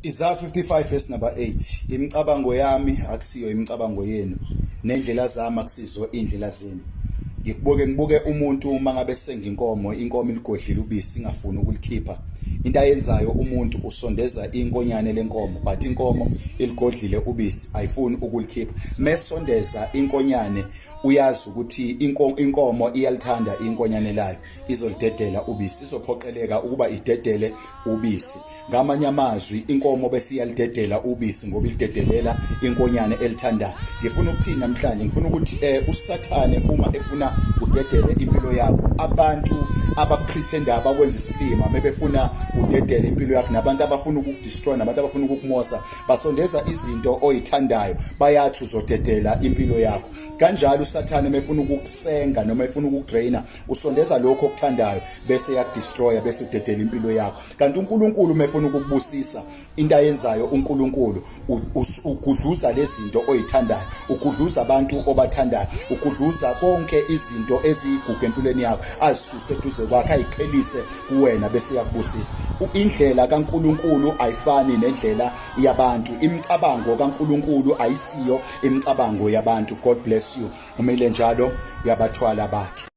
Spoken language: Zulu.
Isaiah 55 verse number 8. Imicabango yami akusiyo imicabango yenu, nendlela zami akusizo indlela zenu. Ngibuke umuntu uma ngabe senga inkomo iligodlile ubisi ingafuni ukulikhipha. Into ayenzayo umuntu usondeza inkonyane lenkomo, but inkomo iligodlile ubisi ayifuni ukulikhipha. Mesondeza inkonyane uyazi ukuthi inkomo iyalithanda inkonyane layo, izolidedela ubisi, izophoqeleka ukuba idedele ubisi. Ngamanye amazwi inkomo bese iyalidedela ubisi ngoba ilidedelela inkonyane elithandayo. Ngifuna ukuthini namhlanje? Ngifuna ukuthi uSathane uma efuna udedele impilo yakho, abantu abapretenda abakwenza isilima mebefuna udedele impilo yakho, nabantu abafuna ukukudestroy, nabantu abafuna ukukumosa, basondeza izinto oyithandayo, bayathi uzodedela impilo yakho. Kanjalo uSathane mefuna ukukusenga noma efuna ukukudraina, usondeza lokho okuthandayo bese yakudestroya, bese udedela impilo yakho. Kanti uNkulunkulu mefuna ukukubusisa, into ayenzayo uNkulunkulu ukudluza lezinto oyithandayo, ukudluza abantu obathandayo, ukudluza konke izinto ezigugu empilweni yakho, azisuse eduze kwakhe, ayiqhelise kuwena bese yakubusisa. Indlela kaNkulunkulu ayifani nendlela yabantu. Imicabango kaNkulunkulu ayisiyo imicabango yabantu. God bless you. Umile njalo uyabathwala bakhe.